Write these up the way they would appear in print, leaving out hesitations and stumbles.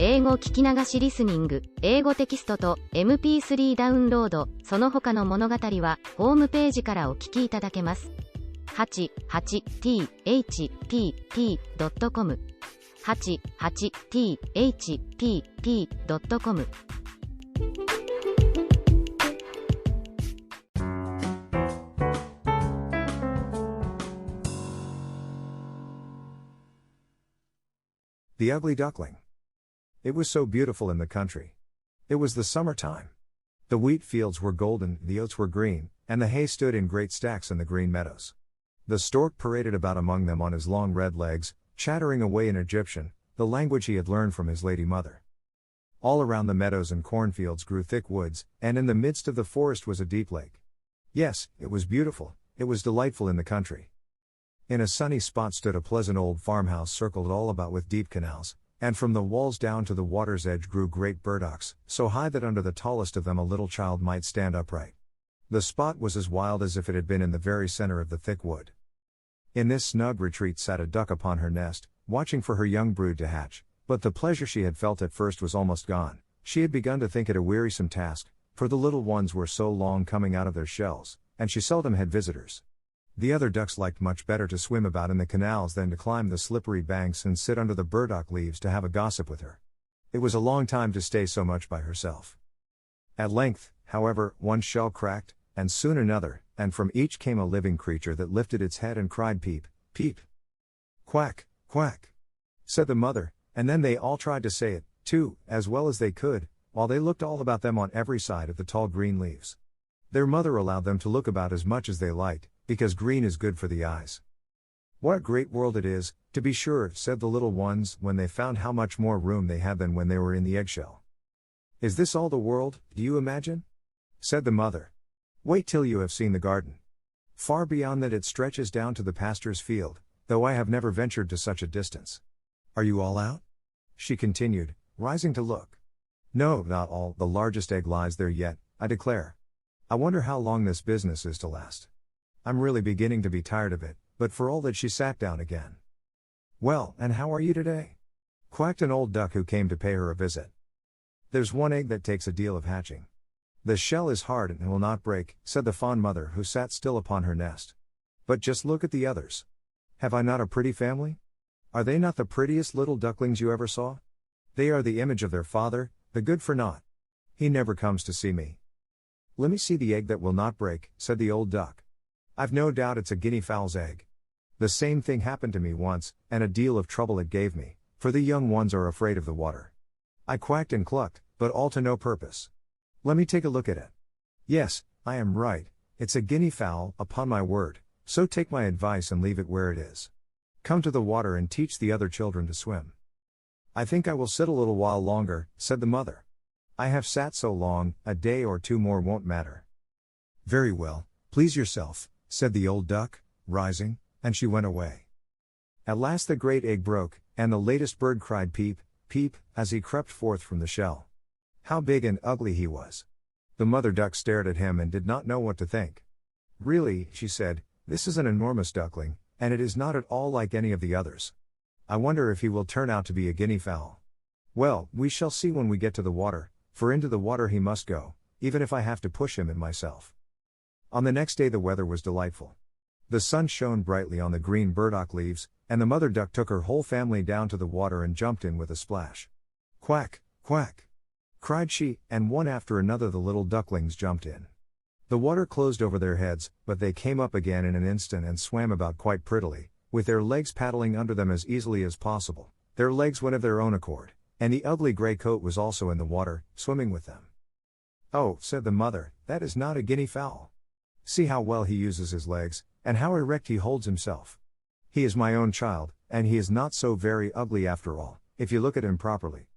英語聞き流しリスニング、英語テキストと MP3 ダウンロード、その他の物語はホームページからお聞きいただけます。88thpp.com 88thpp.com The Ugly Duckling. It was so beautiful in the country. It was the summertime. The wheat fields were golden, the oats were green, and the hay stood in great stacks in the green meadows. The stork paraded about among them on his long red legs, chattering away in Egyptian, the language he had learned from his lady mother. All around the meadows and cornfields grew thick woods, and in the midst of the forest was a deep lake. Yes, it was beautiful, it was delightful in the country. In a sunny spot stood a pleasant old farmhouse circled all about with deep canals, and from the walls down to the water's edge grew great burdocks, so high that under the tallest of them a little child might stand upright. The spot was as wild as if it had been in the very center of the thick wood. In this snug retreat sat a duck upon her nest, watching for her young brood to hatch, but the pleasure she had felt at first was almost gone. She had begun to think it a wearisome task, for the little ones were so long coming out of their shells, and she seldom had visitors. The other ducks liked much better to swim about in the canals than to climb the slippery banks and sit under the burdock leaves to have a gossip with her. It was a long time to stay so much by herself. At length, however, one shell cracked, and soon another, and from each came a living creature that lifted its head and cried peep, peep. Quack, quack, said the mother, and then they all tried to say it, too, as well as they could, while they looked all about them on every side at the tall green leaves. Their mother allowed them to look about as much as they liked, because green is good for the eyes. What a great world it is, to be sure, said the little ones, when they found how much more room they had than when they were in the eggshell. Is this all the world, do you imagine? Said the mother. Wait till you have seen the garden. Far beyond that it stretches down to the pastor's field, though I have never ventured to such a distance. Are you all out? She continued, rising to look. No, not all, the largest egg lies there yet, I declare. I wonder how long this business is to last. I'm really beginning to be tired of it, but for all that she sat down again. Well, and how are you today? Quacked an old duck who came to pay her a visit. There's one egg that takes a deal of hatching. The shell is hard and will not break, said the fond mother who sat still upon her nest. But just look at the others. Have I not a pretty family? Are they not the prettiest little ducklings you ever saw? They are the image of their father, the good-for-naught. He never comes to see me. Let me see the egg that will not break, said the old duck. I've no doubt it's a guinea fowl's egg. The same thing happened to me once, and a deal of trouble it gave me, for the young ones are afraid of the water. I quacked and clucked, but all to no purpose. Let me take a look at it. Yes, I am right, it's a guinea fowl, upon my word, so take my advice and leave it where it is. Come to the water and teach the other children to swim. I think I will sit a little while longer, said the mother. I have sat so long, a day or two more won't matter. Very well, please yourself, said the old duck, rising, and she went away. At last the great egg broke, and the latest bird cried peep, peep, as he crept forth from the shell. How big and ugly he was. The mother duck stared at him and did not know what to think. Really, she said, this is an enormous duckling, and it is not at all like any of the others. I wonder if he will turn out to be a guinea fowl. Well, we shall see when we get to the water, for into the water he must go, even if I have to push him in myself. On the next day the weather was delightful. The sun shone brightly on the green burdock leaves, and the mother duck took her whole family down to the water and jumped in with a splash. Quack, quack, cried she, and one after another the little ducklings jumped in. The water closed over their heads, but they came up again in an instant and swam about quite prettily, with their legs paddling under them as easily as possible. Their legs went of their own accord, and the ugly grey coat was also in the water, swimming with them. Oh, said the mother, that is not a guinea fowl. See how well he uses his legs, and how erect he holds himself. He is my own child, and he is not so very ugly after all, if you look at him properly.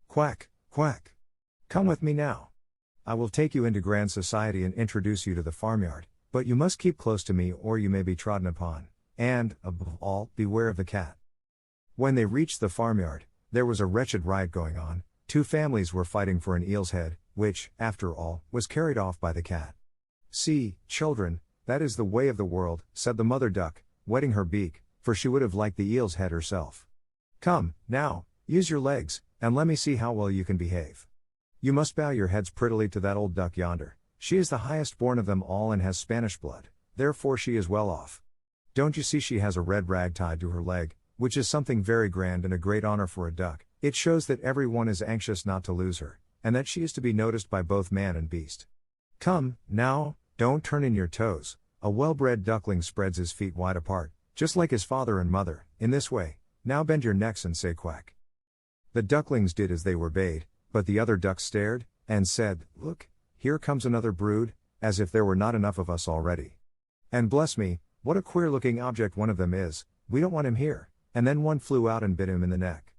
Quack, quack. Come with me now. I will take you into grand society and introduce you to the farmyard, but you must keep close to me or you may be trodden upon, and, above all, beware of the cat. When they reached the farmyard, there was a wretched riot going on. Two families were fighting for an eel's head, which, after all, was carried off by the cat. See, children, that is the way of the world, said the mother duck, wetting her beak, for she would have liked the eel's head herself. Come, now, Use your legs, and let me see how well you can behave. You must bow your heads prettily to that old duck yonder. She is the highest born of them all and has Spanish blood, therefore she is well off. Don't you see she has a red rag tied to her leg, which is something very grand and a great honor for a duck. It shows that every one is anxious not to lose her, and that she is to be noticed by both man and beast. Come, now, don't turn in your toes. A well-bred duckling spreads his feet wide apart, just like his father and mother, in this way. Now bend your necks and say quack. The ducklings did as they were bade, but the other ducks stared, and said, Look, here comes another brood, as if there were not enough of us already. And bless me, what a queer-looking object one of them is, we don't want him here. And then one flew out and bit him in the neck.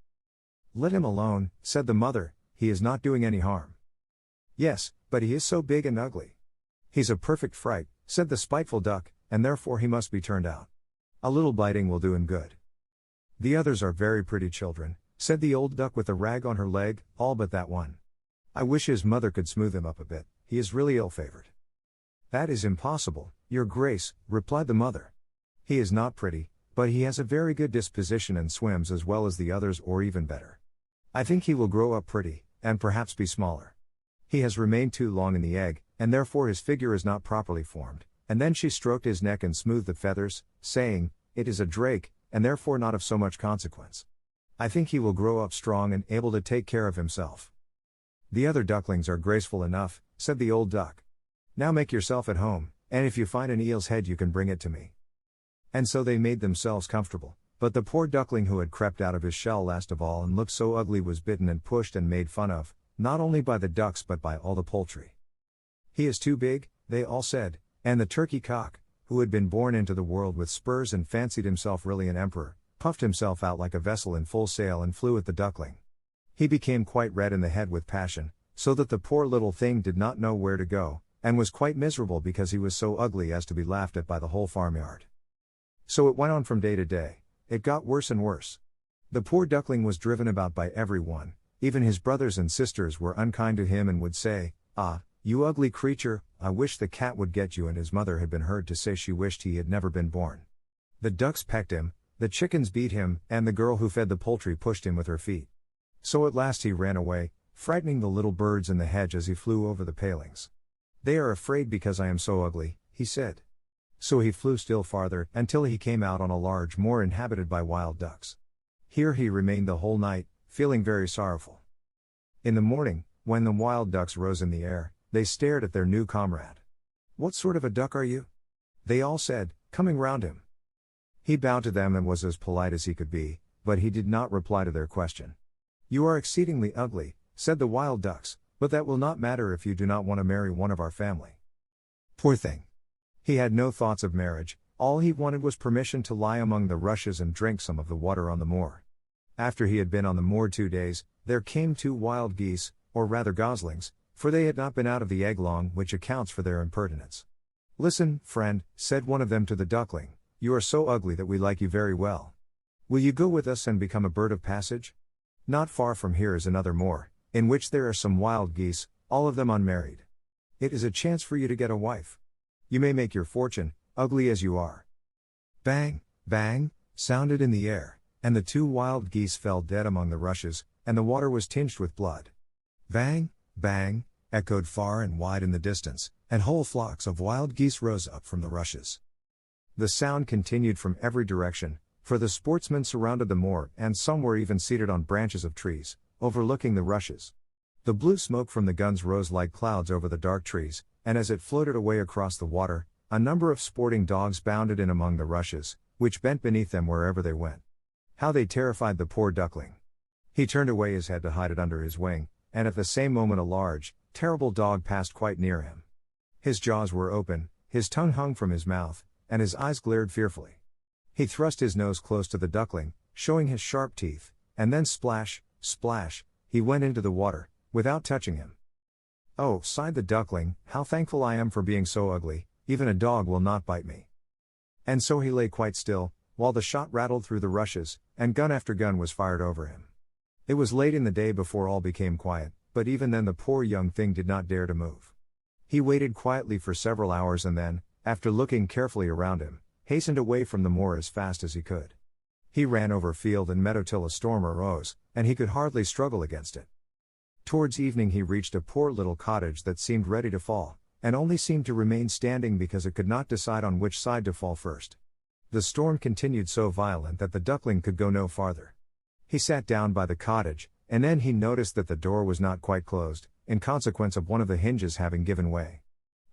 Let him alone, said the mother, he is not doing any harm. Yes, but he is so big and ugly. He's a perfect fright, said the spiteful duck, and therefore he must be turned out. A little biting will do him good. The others are very pretty children, said the old duck with a rag on her leg, all but that one. I wish his mother could smooth him up a bit, he is really ill-favored. That is impossible, your grace, replied the mother. He is not pretty, but he has a very good disposition and swims as well as the others or even better. I think he will grow up pretty, and perhaps be smaller. He has remained too long in the egg, and therefore his figure is not properly formed. And then she stroked his neck and smoothed the feathers, saying, It is a drake, and therefore not of so much consequence. I think he will grow up strong and able to take care of himself. The other ducklings are graceful enough, said the old duck. Now make yourself at home, and if you find an eel's head you can bring it to me. And so they made themselves comfortable, but the poor duckling who had crept out of his shell last of all and looked so ugly was bitten and pushed and made fun of, not only by the ducks but by all the poultry. He is too big, they all said, and the turkey cock, who had been born into the world with spurs and fancied himself really an emperor, puffed himself out like a vessel in full sail and flew at the duckling. He became quite red in the head with passion, so that the poor little thing did not know where to go, and was quite miserable because he was so ugly as to be laughed at by the whole farmyard. So it went on from day to day, it got worse and worse. The poor duckling was driven about by everyone, even his brothers and sisters were unkind to him and would say, Ah, you ugly creature, I wish the cat would get you, and his mother had been heard to say she wished he had never been born. The ducks pecked him, the chickens beat him, and the girl who fed the poultry pushed him with her feet. So at last he ran away, frightening the little birds in the hedge as he flew over the palings. They are afraid because I am so ugly, he said. So he flew still farther, until he came out on a large moor inhabited by wild ducks. Here he remained the whole night, feeling very sorrowful. In the morning, when the wild ducks rose in the air, they stared at their new comrade. What sort of a duck are you? They all said, coming round him. He bowed to them and was as polite as he could be, but he did not reply to their question. You are exceedingly ugly, said the wild ducks, but that will not matter if you do not want to marry one of our family. Poor thing. He had no thoughts of marriage, all he wanted was permission to lie among the rushes and drink some of the water on the moor. After he had been on the moor 2 days, there came 2 wild geese, or rather goslings, for they had not been out of the egg long, which accounts for their impertinence. Listen, friend, said one of them to the duckling, you are so ugly that we like you very well. Will you go with us and become a bird of passage? Not far from here is another moor, in which there are some wild geese, all of them unmarried. It is a chance for you to get a wife. You may make your fortune, ugly as you are. Bang, bang, sounded in the air, and the 2 wild geese fell dead among the rushes, and the water was tinged with blood. Bang, bang, echoed far and wide in the distance, and whole flocks of wild geese rose up from the rushes. The sound continued from every direction, for the sportsmen surrounded the moor, and some were even seated on branches of trees, overlooking the rushes. The blue smoke from the guns rose like clouds over the dark trees, and as it floated away across the water, a number of sporting dogs bounded in among the rushes, which bent beneath them wherever they went. How they terrified the poor duckling! He turned away his head to hide it under his wing, and at the same moment a large, terrible dog passed quite near him. His jaws were open, his tongue hung from his mouth, and his eyes glared fearfully. He thrust his nose close to the duckling, showing his sharp teeth, and then splash, splash, he went into the water, without touching him. Oh, sighed the duckling, how thankful I am for being so ugly, even a dog will not bite me. And so he lay quite still, while the shot rattled through the rushes, and gun after gun was fired over him. It was late in the day before all became quiet, but even then the poor young thing did not dare to move. He waited quietly for several hours and then, after looking carefully around him, hastened away from the moor as fast as he could. He ran over field and meadow till a storm arose, and he could hardly struggle against it. Towards evening he reached a poor little cottage that seemed ready to fall, and only seemed to remain standing because it could not decide on which side to fall first. The storm continued so violent that the duckling could go no farther. He sat down by the cottage, and then he noticed that the door was not quite closed, in consequence of one of the hinges having given way.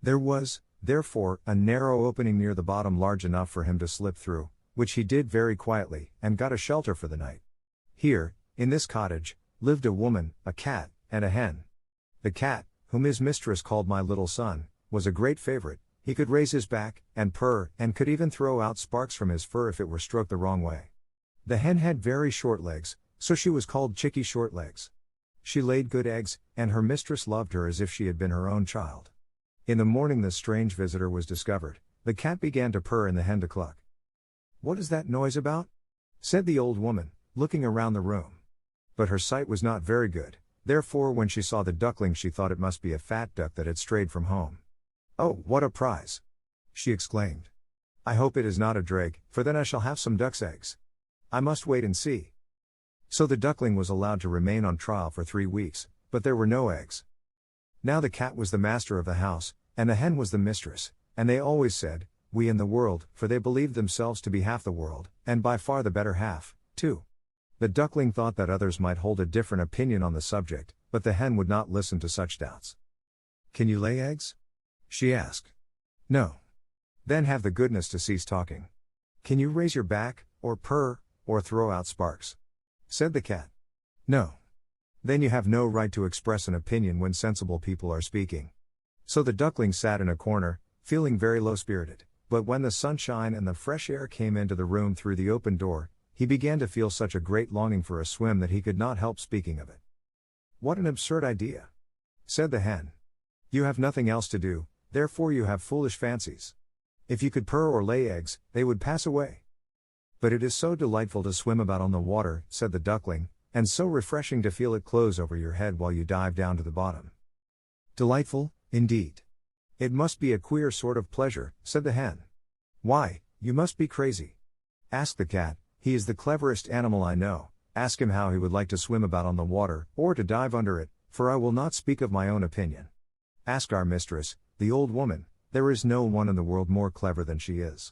There was, therefore, a narrow opening near the bottom large enough for him to slip through, which he did very quietly, and got a shelter for the night. Here, in this cottage, lived a woman, a cat, and a hen. The cat, whom his mistress called my little son, was a great favorite. He could raise his back, and purr, and could even throw out sparks from his fur if it were stroked the wrong way. The hen had very short legs, so she was called Chicky Shortlegs. She laid good eggs, and her mistress loved her as if she had been her own child. In the morning the strange visitor was discovered. The cat began to purr and the hen to cluck. "What is that noise about?" said the old woman, looking around the room. But her sight was not very good, therefore when she saw the duckling she thought it must be a fat duck that had strayed from home. "Oh, what a prize!" she exclaimed. "I hope it is not a drake, for then I shall have some duck's eggs. I must wait and see." So the duckling was allowed to remain on trial for 3 weeks, but there were no eggs. Now the cat was the master of the house, and the hen was the mistress, and they always said, "We in the world," for they believed themselves to be half the world, and by far the better half, too. The duckling thought that others might hold a different opinion on the subject, but the hen would not listen to such doubts. "Can you lay eggs?" she asked. "No." "Then have the goodness to cease talking. Can you raise your back, or purr, or throw out sparks?" said the cat. "No." "Then you have no right to express an opinion when sensible people are speaking." So the duckling sat in a corner, feeling very low-spirited, but when the sunshine and the fresh air came into the room through the open door, he began to feel such a great longing for a swim that he could not help speaking of it. "What an absurd idea!" said the hen. "You have nothing else to do, therefore you have foolish fancies. If you could purr or lay eggs, they would pass away." "But it is so delightful to swim about on the water," said the duckling, "and so refreshing to feel it close over your head while you dive down to the bottom." "Delightful, indeed. It must be a queer sort of pleasure," said the hen. "Why, you must be crazy. Ask the cat, he is the cleverest animal I know. Ask him how he would like to swim about on the water, or to dive under it, for I will not speak of my own opinion. Ask our mistress, the old woman, there is no one in the world more clever than she is.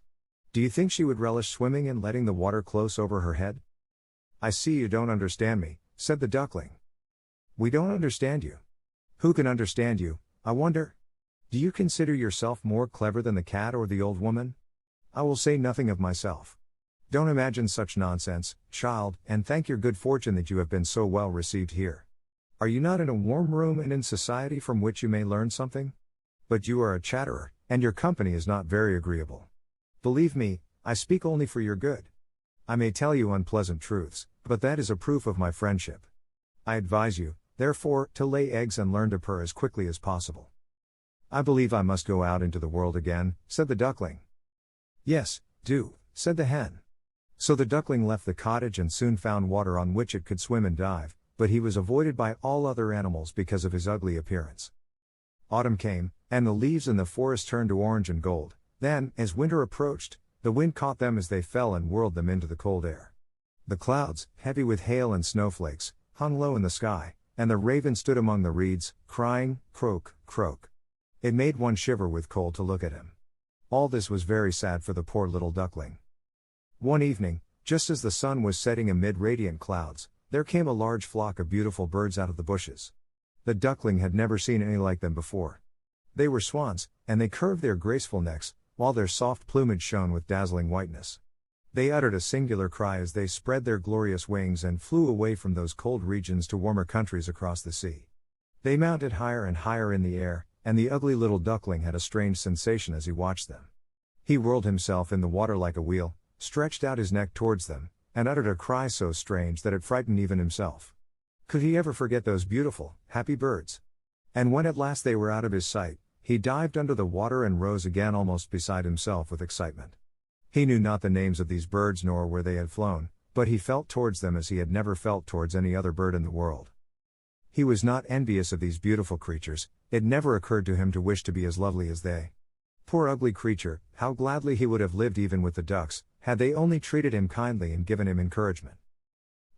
Do you think she would relish swimming and letting the water close over her head?" "I see you don't understand me," said the duckling. "We don't understand you. Who can understand you, I wonder? Do you consider yourself more clever than the cat or the old woman? I will say nothing of myself. Don't imagine such nonsense, child, and thank your good fortune that you have been so well received here. Are you not in a warm room and in society from which you may learn something? But you are a chatterer, and your company is not very agreeable. Believe me, I speak only for your good. I may tell you unpleasant truths, but that is a proof of my friendship. I advise you, therefore, to lay eggs and learn to purr as quickly as possible." "I believe I must go out into the world again," said the duckling. "Yes, do," said the hen. So the duckling left the cottage and soon found water on which it could swim and dive, but he was avoided by all other animals because of his ugly appearance. Autumn came, and the leaves in the forest turned to orange and gold. Then, as winter approached, the wind caught them as they fell and whirled them into the cold air. The clouds, heavy with hail and snowflakes, hung low in the sky, and the raven stood among the reeds, crying, "Croak, croak." It made one shiver with cold to look at him. All this was very sad for the poor little duckling. One evening, just as the sun was setting amid radiant clouds, there came a large flock of beautiful birds out of the bushes. The duckling had never seen any like them before. They were swans, and they curved their graceful necks, while their soft plumage shone with dazzling whiteness. They uttered a singular cry as they spread their glorious wings and flew away from those cold regions to warmer countries across the sea. They mounted higher and higher in the air, and the ugly little duckling had a strange sensation as he watched them. He whirled himself in the water like a wheel, stretched out his neck towards them, and uttered a cry so strange that it frightened even himself. Could he ever forget those beautiful, happy birds? And when at last they were out of his sight, he dived under the water and rose again almost beside himself with excitement. He knew not the names of these birds nor where they had flown, but he felt towards them as he had never felt towards any other bird in the world. He was not envious of these beautiful creatures, it never occurred to him to wish to be as lovely as they. Poor ugly creature, how gladly he would have lived even with the ducks, had they only treated him kindly and given him encouragement.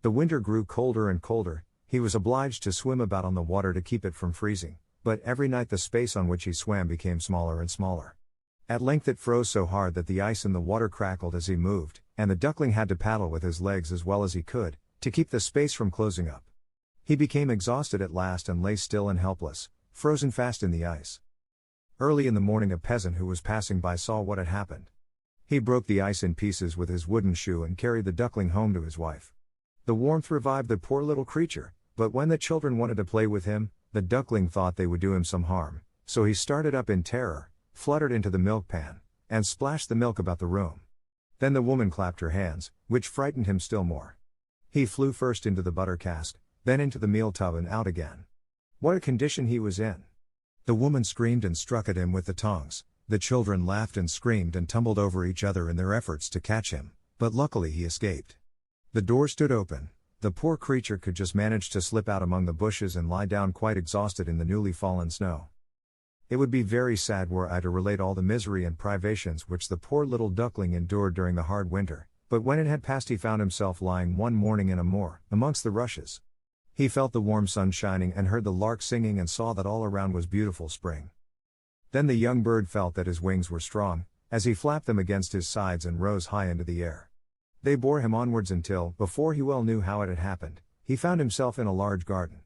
The winter grew colder and colder, he was obliged to swim about on the water to keep it from freezing, but every night the space on which he swam became smaller and smaller. At length it froze so hard that the ice in the water crackled as he moved, and the duckling had to paddle with his legs as well as he could, to keep the space from closing up. He became exhausted at last and lay still and helpless, frozen fast in the ice. Early in the morning a peasant who was passing by saw what had happened. He broke the ice in pieces with his wooden shoe and carried the duckling home to his wife. The warmth revived the poor little creature, but when the children wanted to play with him, the duckling thought they would do him some harm, so he started up in terror, fluttered into the milk pan, and splashed the milk about the room. Then the woman clapped her hands, which frightened him still more. He flew first into the butter cask, then into the meal tub and out again. What a condition he was in! The woman screamed and struck at him with the tongs, the children laughed and screamed and tumbled over each other in their efforts to catch him, but luckily he escaped. The door stood open, the poor creature could just manage to slip out among the bushes and lie down quite exhausted in the newly fallen snow. It would be very sad were I to relate all the misery and privations which the poor little duckling endured during the hard winter, but when it had passed he found himself lying one morning in a moor, amongst the rushes. He felt the warm sun shining and heard the lark singing and saw that all around was beautiful spring. Then the young bird felt that his wings were strong, as he flapped them against his sides and rose high into the air. They bore him onwards until, before he well knew how it had happened, he found himself in a large garden.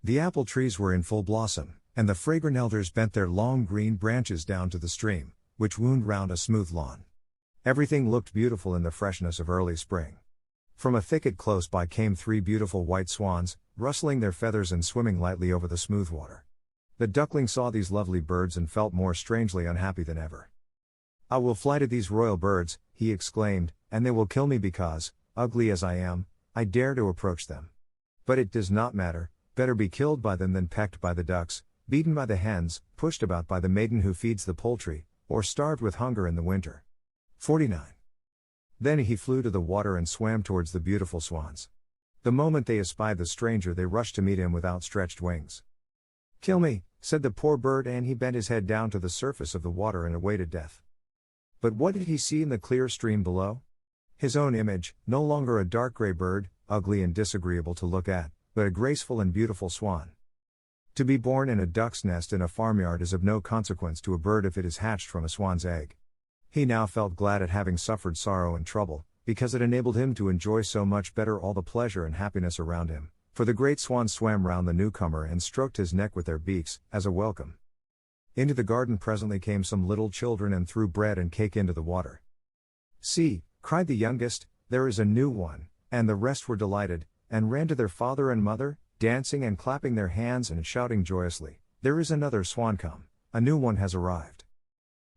The apple trees were in full blossom, and the fragrant elders bent their long green branches down to the stream, which wound round a smooth lawn. Everything looked beautiful in the freshness of early spring. From a thicket close by came 3 beautiful white swans, rustling their feathers and swimming lightly over the smooth water. The duckling saw these lovely birds and felt more strangely unhappy than ever. "I will fly to these royal birds," he exclaimed, "and they will kill me because, ugly as I am, I dare to approach them. But it does not matter, better be killed by them than pecked by the ducks, beaten by the hens, pushed about by the maiden who feeds the poultry, or starved with hunger in the winter." 49. Then he flew to the water and swam towards the beautiful swans. The moment they espied the stranger they rushed to meet him with outstretched wings. "Kill me," said the poor bird, and he bent his head down to the surface of the water and awaited death. But what did he see in the clear stream below? His own image, no longer a dark gray bird, ugly and disagreeable to look at, but a graceful and beautiful swan. To be born in a duck's nest in a farmyard is of no consequence to a bird if it is hatched from a swan's egg. He now felt glad at having suffered sorrow and trouble, because it enabled him to enjoy so much better all the pleasure and happiness around him, for the great swans swam round the newcomer and stroked his neck with their beaks, as a welcome. Into the garden presently came some little children and threw bread and cake into the water. "See," cried the youngest, "there is a new one," and the rest were delighted, and ran to their father and mother, dancing and clapping their hands and shouting joyously, "There is another swan come, a new one has arrived."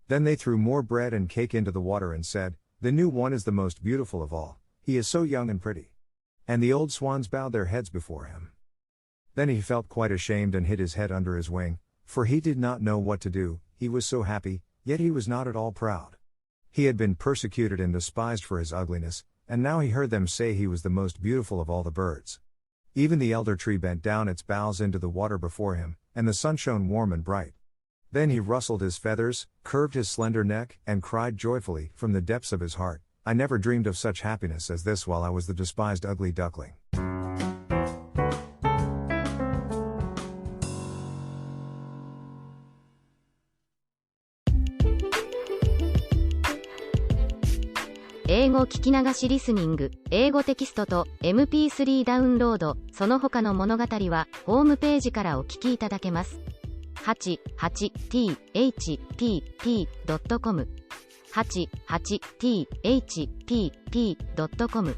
Then they threw more bread and cake into the water and said, "The new one is the most beautiful of all, he is so young and pretty." And the old swans bowed their heads before him. Then he felt quite ashamed and hid his head under his wing, for he did not know what to do, he was so happy, yet he was not at all proud. He had been persecuted and despised for his ugliness, and now he heard them say he was the most beautiful of all the birds. Even the elder tree bent down its boughs into the water before him, and the sun shone warm and bright. Then he rustled his feathers, curved his slender neck, and cried joyfully, from the depths of his heart, "I never dreamed of such happiness as this while I was the despised ugly duckling."英語聞き流しリスニング、英語テキストと MP3 ダウンロード、その他の物語はホームページからお聞きいただけます。88thpp.com 88thpp.com